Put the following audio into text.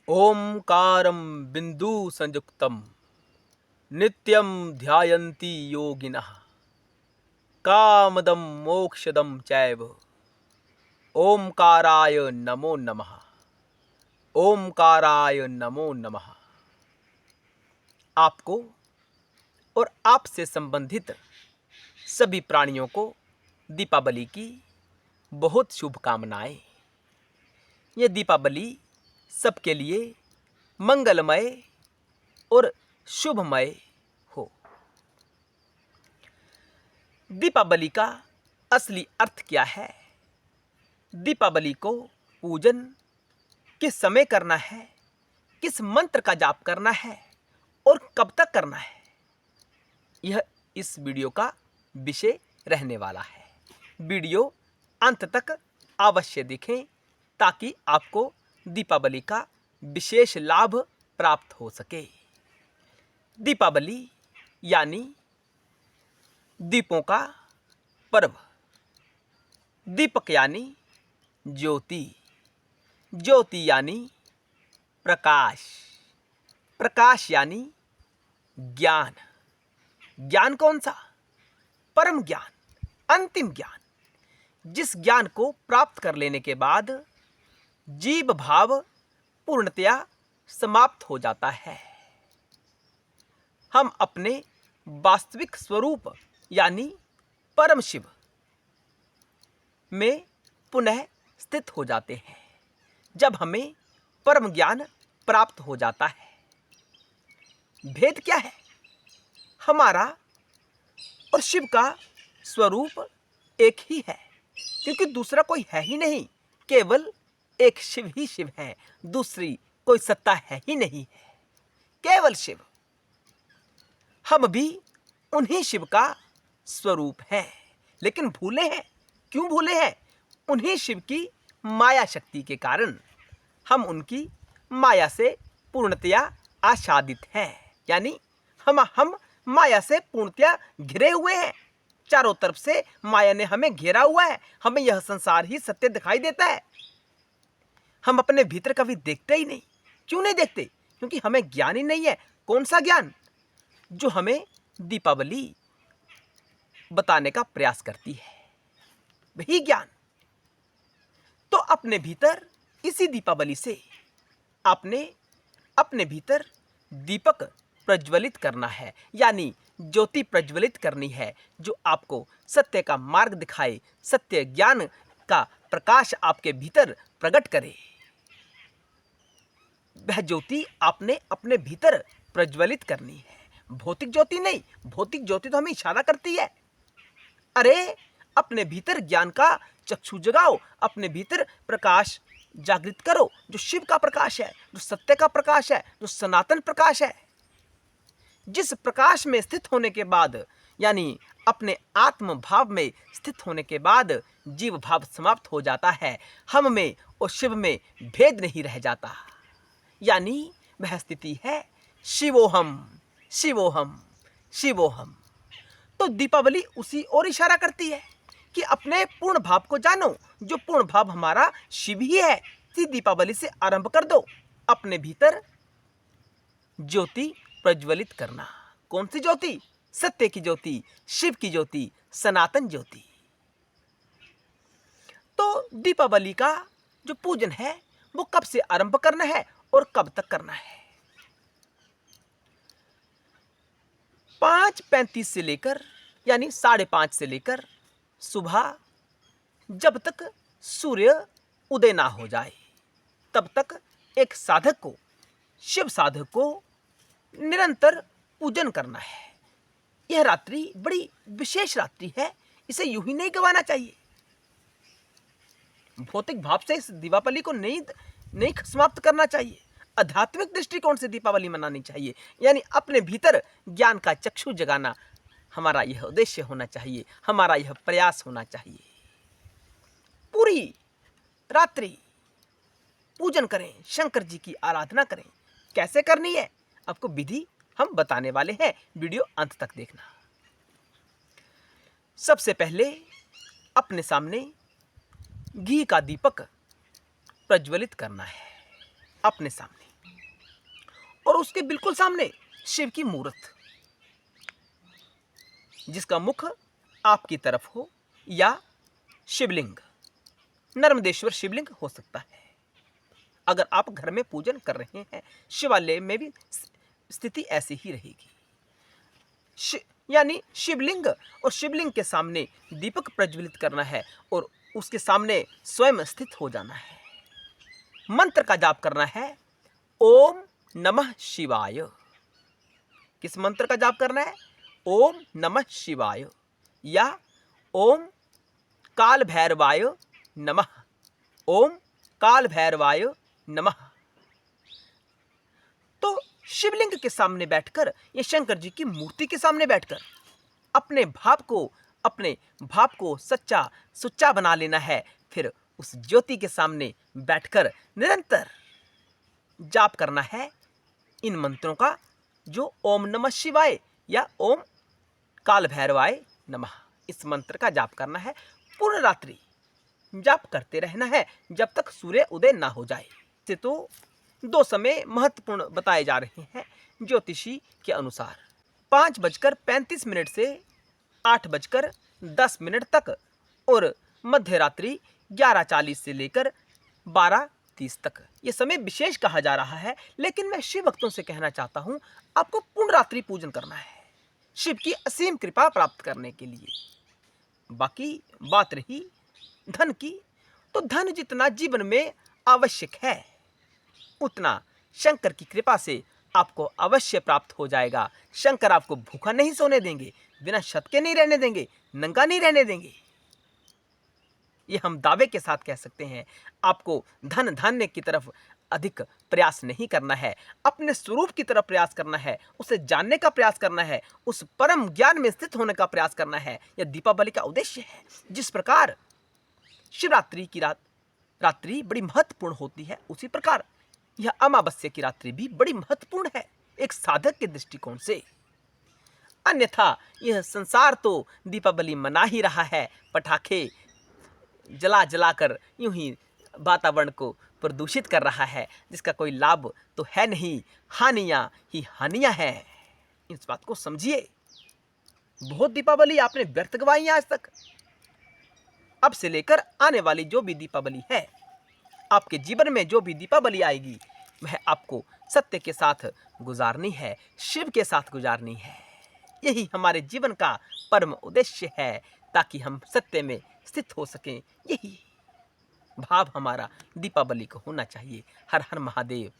ओंकारं बिंदु संयुक्तम नित्यं ध्यायन्ति योगिनः कामदं मोक्षदं चैव ओंकाराय नमो नमः। ओंकाराय नमो नमः। आपको और आपसे संबंधित सभी प्राणियों को दीपावली की बहुत शुभकामनाएं। ये दीपावली सबके लिए मंगलमय और शुभमय हो। दीपावली का असली अर्थ क्या है? दीपावली को पूजन किस समय करना है, किस मंत्र का जाप करना है और कब तक करना है, यह इस वीडियो का विषय रहने वाला है। वीडियो अंत तक अवश्य देखें ताकि आपको दीपावली का विशेष लाभ प्राप्त हो सके। दीपावली यानी दीपों का पर्व। दीपक यानी ज्योति, ज्योति यानी प्रकाश, प्रकाश यानी ज्ञान। ज्ञान कौन सा? परम ज्ञान, अंतिम ज्ञान, जिस ज्ञान को प्राप्त कर लेने के बाद जीव भाव पूर्णतया समाप्त हो जाता है। हम अपने वास्तविक स्वरूप यानी परम शिव में पुनः स्थित हो जाते हैं जब हमें परम ज्ञान प्राप्त हो जाता है। भेद क्या है? हमारा और शिव का स्वरूप एक ही है, क्योंकि दूसरा कोई है ही नहीं। केवल एक शिव ही शिव है, दूसरी कोई सत्ता है ही नहीं है, केवल शिव। हम भी उन्हीं शिव का स्वरूप हैं, लेकिन भूले हैं। क्यों भूले हैं? उन्हीं शिव की माया शक्ति के कारण हम उनकी माया से पूर्णतया आच्छादित हैं, यानी हम माया से पूर्णतया घिरे हुए हैं। चारों तरफ से माया ने हमें घेरा हुआ है। हमें यह संसार ही सत्य दिखाई देता है। हम अपने भीतर कभी देखते ही नहीं। क्यों नहीं देखते? क्योंकि हमें ज्ञान ही नहीं है। कौन सा ज्ञान? जो हमें दीपावली बताने का प्रयास करती है, वही ज्ञान। तो अपने भीतर इसी दीपावली से आपने अपने भीतर दीपक प्रज्वलित करना है, यानी ज्योति प्रज्वलित करनी है, जो आपको सत्य का मार्ग दिखाए, सत्य ज्ञान का प्रकाश आपके भीतर प्रकट करे। वह ज्योति आपने अपने भीतर प्रज्वलित करनी है, भौतिक ज्योति नहीं। भौतिक ज्योति तो हमें इशारा करती है। अरे, अपने भीतर ज्ञान का चक्षु जगाओ, अपने भीतर प्रकाश जागृत करो, जो शिव का प्रकाश है, जो सत्य का प्रकाश है, जो सनातन प्रकाश है। जिस प्रकाश में स्थित होने के बाद, यानी अपने आत्म भाव में स्थित होने के बाद जीव भाव समाप्त हो जाता है। हम में और शिव में भेद नहीं रह जाता, यानी वह स्थिति है शिवोहम, शिवोहम, शिवोहम। तो दीपावली उसी ओर इशारा करती है कि अपने पूर्ण भाव को जानो, जो पूर्ण भाव हमारा शिव ही है। इसी दीपावली से आरंभ कर दो अपने भीतर ज्योति प्रज्वलित करना। कौन सी ज्योति? सत्य की ज्योति, शिव की ज्योति, सनातन ज्योति। तो दीपावली का जो पूजन है वो कब से आरंभ करना है और कब तक करना है? 5:35 से लेकर, यानी 5:30 से लेकर सुबह जब तक सूर्य उदय ना हो जाए, तब तक एक साधक को, शिव साधक को निरंतर पूजन करना है। यह रात्रि बड़ी विशेष रात्रि है, इसे यूं ही नहीं गंवाना चाहिए। भौतिक भाव से इस दीपावली को नहीं समाप्त करना चाहिए। आध्यात्मिक दृष्टिकोण से दीपावली मनानी चाहिए, यानी अपने भीतर ज्ञान का चक्षु जगाना हमारा यह उद्देश्य होना चाहिए, हमारा यह प्रयास होना चाहिए। पूरी रात्रि पूजन करें, शंकर जी की आराधना करें। कैसे करनी है आपको विधि हम बताने वाले हैं, वीडियो अंत तक देखना। सबसे पहले अपने सामने घी का दीपक प्रज्वलित करना है। अपने सामने और उसके बिल्कुल सामने शिव की मूर्त, जिसका मुख आपकी तरफ हो, या शिवलिंग, नर्मदेश्वर शिवलिंग हो सकता है। अगर आप घर में पूजन कर रहे हैं, शिवालय में भी स्थिति ऐसी ही रहेगी। यानी शिवलिंग और शिवलिंग के सामने दीपक प्रज्वलित करना है और उसके सामने स्वयं स्थित हो जाना है। मंत्र का जाप करना है, ओम नमः शिवाय। किस मंत्र का जाप करना है? ओम नमः शिवाय या ओम काल भैरवाय नमः, ओम काल भैरवाय नमः। तो शिवलिंग के सामने बैठकर या शंकर जी की मूर्ति के सामने बैठकर अपने भाव को सच्चा सुच्चा बना लेना है। फिर उस ज्योति के सामने बैठकर निरंतर जाप करना है इन मंत्रों का, जो ओम नमः शिवाय या ओम काल भैरवाय नमः, इस मंत्र का जाप करना है। पूर्ण रात्रि जाप करते रहना है जब तक सूर्य उदय ना हो जाए। से तो दो समय महत्वपूर्ण बताए जा रहे हैं ज्योतिषी के अनुसार, 5:35 से 8:10 तक और मध्य रात्रि 11:40 से लेकर 12:30 तक। ये समय विशेष कहा जा रहा है, लेकिन मैं शिव भक्तों से कहना चाहता हूं, आपको पूर्ण रात्रि पूजन करना है शिव की असीम कृपा प्राप्त करने के लिए। बाकी बात रही धन की, तो धन जितना जीवन में आवश्यक है उतना शंकर की कृपा से आपको अवश्य प्राप्त हो जाएगा। शंकर आपको भूखा नहीं सोने देंगे, बिना छत के नहीं रहने देंगे, नंगा नहीं रहने देंगे। ये हम दावे के साथ कह सकते हैं। आपको धन धान्य की तरफ अधिक प्रयास नहीं करना है, अपने स्वरूप की तरफ प्रयास करना है, उसे जानने का प्रयास करना है, उस परम ज्ञान में स्थित होने का प्रयास करना है। यह दीपावली का उद्देश्य है। जिस प्रकार शिवरात्रि की रात्रि बड़ी महत्वपूर्ण होती है, उसी प्रकार यह अमावस्या की रात्रि भी बड़ी महत्वपूर्ण है एक साधक के दृष्टिकोण से। अन्यथा यह संसार तो दीपावली मना ही रहा है, पटाखे जला जलाकर यूं ही वातावरण को प्रदूषित कर रहा है, जिसका कोई लाभ तो है नहीं, हानियां ही हानियां हैं। इस बात को समझिए। बहुत दीपावली आपने व्यर्थ गवाई आज तक। अब से लेकर आने वाली जो भी दीपावली है, आपके जीवन में जो भी दीपावली आएगी, वह आपको सत्य के साथ गुजारनी है, शिव के साथ गुजारनी है। यही हमारे जीवन का परम उद्देश्य है, ताकि हम सत्य में स्थित हो सकें। यही भाव हमारा दीपावली को होना चाहिए। हर हर महादेव।